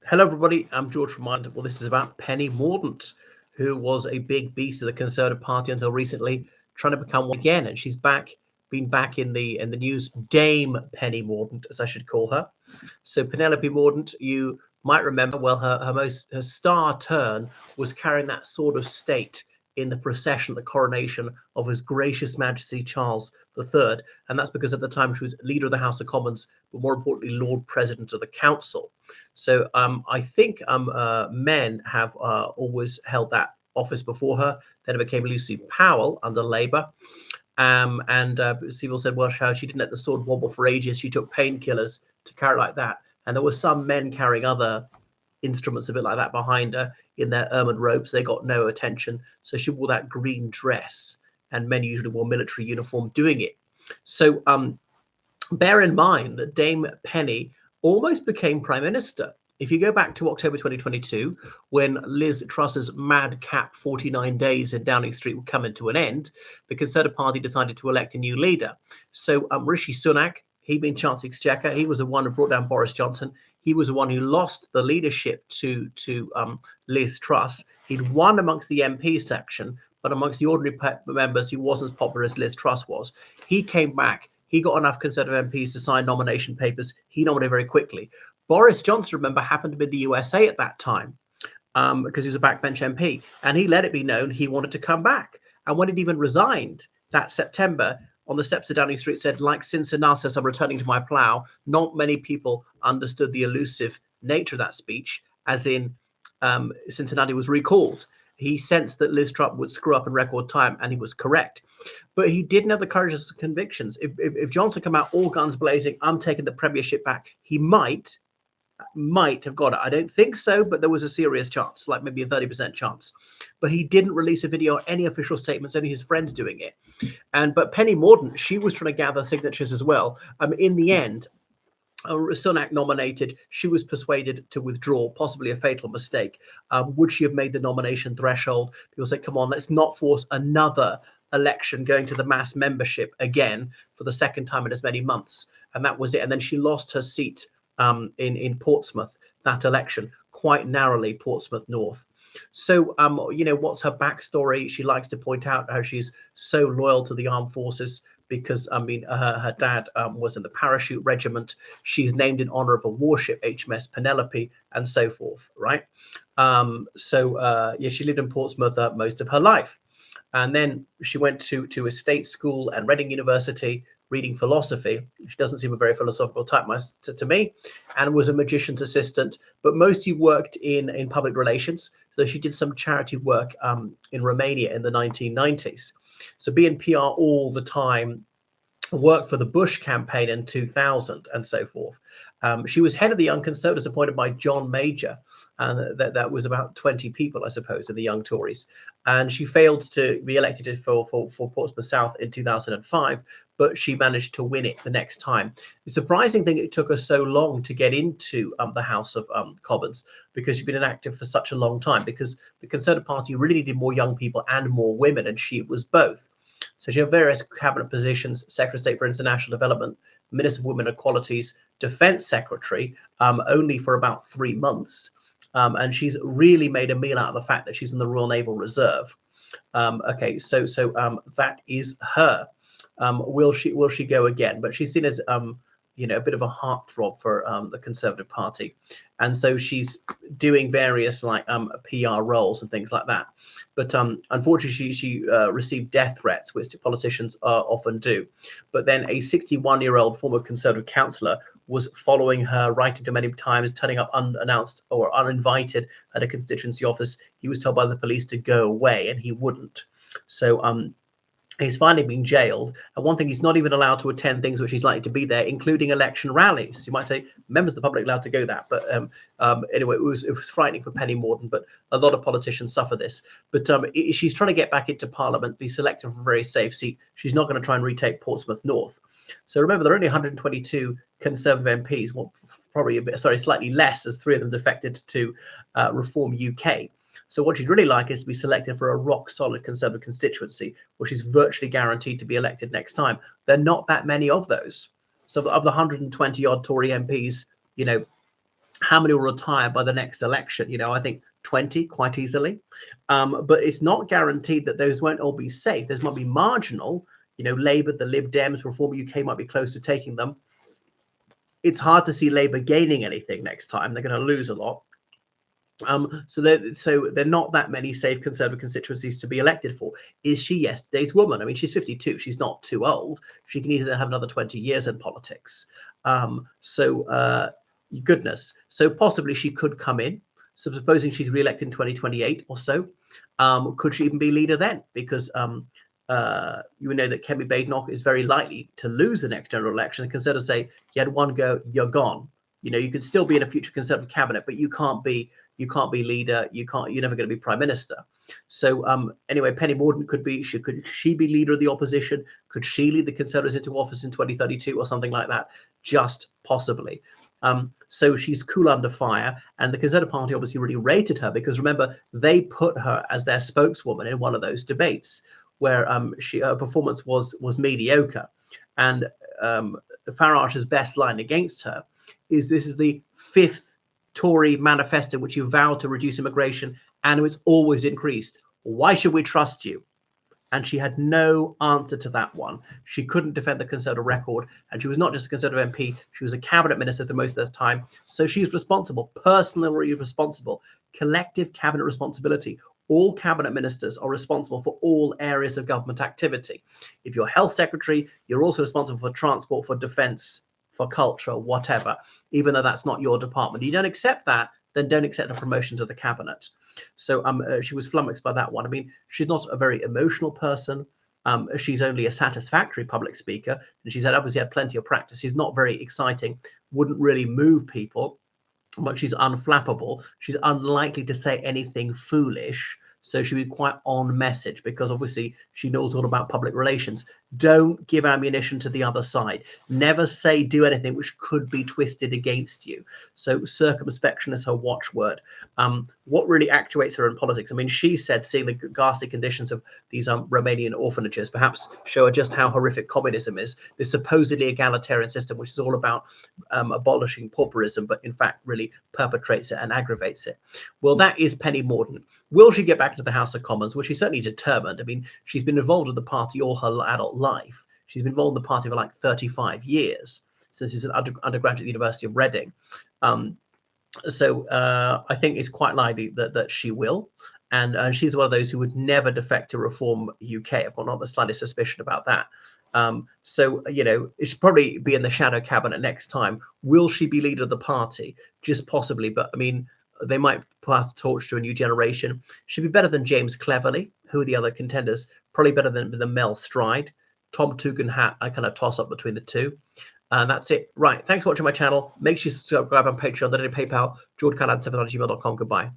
Hello, everybody. I'm George from Mind. Well, this is about Penny Mordaunt, who was a big beast of the Conservative Party until recently, trying to become one again, and she's back, been back in the news. Dame Penny Mordaunt, as I should call her. So Penelope Mordaunt, you might remember well, her star turn was carrying that sword of state in the procession, the coronation of His Gracious Majesty Charles III, and that's because at the time she was leader of the House of Commons, but more importantly, Lord President of the Council. So I think men have always held that office before her. Then it became Lucy Powell under Labour. And people said, well, how she didn't let the sword wobble for ages. She took painkillers to carry it like that. And there were some men carrying other instruments a bit like that behind her in their ermine robes. They got no attention. So she wore that green dress, and men usually wore military uniform doing it. So bear in mind that Dame Penny almost became prime minister. If you go back to October 2022, when Liz Truss's madcap 49 days in Downing Street were coming to an end, the Conservative Party decided to elect a new leader. So Rishi Sunak, he'd been Chancellor Exchequer, he was the one who brought down Boris Johnson. He was the one who lost the leadership to Liz Truss. He'd won amongst the MP section, but amongst the ordinary members, he wasn't as popular as Liz Truss was. He came back. He got enough Conservative MPs to sign nomination papers. He nominated very quickly. Boris Johnson, remember, happened to be in the USA at that time because he was a backbench MP. And he let it be known he wanted to come back. And when it even resigned that September, on the steps of Downing Street said, like Cincinnatus, I'm returning to my plough. Not many people understood the elusive nature of that speech, as in Cincinnati was recalled. He sensed that Liz Truss would screw up in record time, and he was correct. But he didn't have the courage of convictions. If Johnson come out all guns blazing, I'm taking the premiership back, he might have got it. I don't think so, but there was a serious chance, like maybe a 30% chance. But he didn't release a video or any official statements, only his friends doing it. But Penny Mordaunt, she was trying to gather signatures as well. In the end, Sunak nominated, she was persuaded to withdraw, possibly a fatal mistake. Would she have made the nomination threshold? People say, come on, let's not force another election going to the mass membership again for the second time in as many months. And that was it. And then she lost her seat in Portsmouth, that election, quite narrowly, Portsmouth North. So, what's her backstory? She likes to point out how she's so loyal to the armed forces because, her dad was in the parachute regiment. She's named in honor of a warship, HMS Penelope, and so forth, right? She lived in Portsmouth most of her life. And then she went to a state school and Reading University, reading philosophy. She doesn't seem a very philosophical type to me, and was a magician's assistant, but mostly worked in public relations. So she did some charity work in Romania in the 1990s. So be in PR all the time, worked for the Bush campaign in 2000 and so forth. She was head of the Young Conservatives appointed by John Major, and that was about 20 people, I suppose, in the Young Tories. And she failed to be elected for Portsmouth South in 2005, but she managed to win it the next time. The surprising thing, it took her so long to get into the House of Commons, because she'd been inactive for such a long time, because the Conservative Party really needed more young people and more women, and she was both. So she had various cabinet positions: Secretary of State for International Development, Minister for Women Equalities, Defence Secretary, only for about 3 months. And she's really made a meal out of the fact that she's in the Royal Naval Reserve. That is her. Will she go again? But she's seen as a bit of a heartthrob for the Conservative Party, and so she's doing various PR roles and things like that. But unfortunately, she received death threats, which politicians often do. But then a 61-year-old former Conservative councillor was following her, writing to many times, turning up unannounced or uninvited at a constituency office. He was told by the police to go away, and he wouldn't. So he's finally been jailed. And one thing, he's not even allowed to attend things which he's likely to be there, including election rallies. You might say, members of the public allowed to go that. But anyway, it was frightening for Penny Mordaunt, but a lot of politicians suffer this. But she's trying to get back into Parliament, be selected for a very safe seat. She's not going to try and retake Portsmouth North. So remember, there are only 122 Conservative MPs, well, slightly less, as 3 of them defected to Reform UK. So what she'd really like is to be selected for a rock-solid Conservative constituency, where she's virtually guaranteed to be elected next time. There are not that many of those. So of the 120-odd Tory MPs, how many will retire by the next election? I think 20 quite easily. But it's not guaranteed that those won't all be safe. Those might be marginal. Labour, the Lib Dems, Reform UK might be close to taking them. It's hard to see Labour gaining anything next time. They're going to lose a lot. So they're not that many safe Conservative constituencies to be elected for. Is she yesterday's woman? I mean, she's 52. She's not too old. She can easily have another 20 years in politics. Goodness. So possibly she could come in. So supposing she's re-elected in 2028 or so, could she even be leader then? Because you know that Kemi Badenoch is very likely to lose the next general election. The Conservatives say, you had one go, you're gone. You can still be in a future Conservative cabinet, but you can't be leader. You're never going to be prime minister. So anyway, Penny Mordaunt could she be leader of the opposition? Could she lead the Conservatives into office in 2032 or something like that? Just possibly. So she's cool under fire, and the Conservative Party obviously really rated her because remember they put her as their spokeswoman in one of those debates where her performance was mediocre, and Farage's best line against her is this is the 5th Tory manifesto which you vowed to reduce immigration and it's always increased. Why should we trust you? And she had no answer to that one. She couldn't defend the Conservative record, and she was not just a Conservative MP, she was a cabinet minister for most of this time. So she's responsible, personally responsible, collective cabinet responsibility. All cabinet ministers are responsible for all areas of government activity. If you're health secretary, you're also responsible for transport, for defense, for culture, whatever, even though that's not your department. You don't accept that, then don't accept a promotion to the cabinet. So she was flummoxed by that one. I mean, she's not a very emotional person. She's only a satisfactory public speaker, and she's obviously had plenty of practice. She's not very exciting, wouldn't really move people, but she's unflappable. She's unlikely to say anything foolish. So she'll be quite on message because obviously she knows all about public relations. Don't give ammunition to the other side. Never do anything which could be twisted against you. So circumspection is her watchword. What really actuates her in politics? I mean, she said seeing the ghastly conditions of these Romanian orphanages perhaps show her just how horrific communism is. This supposedly egalitarian system, which is all about abolishing pauperism, but in fact really perpetrates it and aggravates it. Well, that is Penny Mordaunt. Will she get back into the House of Commons? Well, she's certainly determined. I mean, she's been involved with the party all her adult life. She's been involved in the party for like 35 years since she's an undergraduate at the University of Reading. So I think it's quite likely that she will. And she's one of those who would never defect to Reform UK. I've got not the slightest suspicion about that. So, it should probably be in the shadow cabinet next time. Will she be leader of the party? Just possibly. But I mean, they might pass the torch to a new generation. She'd be better than James Cleverly. Who are the other contenders? Probably better than Mel Stride. Tom Tugendhat, I kind of toss up between the two. And that's it. Right. Thanks for watching my channel. Make sure you subscribe on Patreon, then PayPal, georgecallahan7@gmail.com. Goodbye.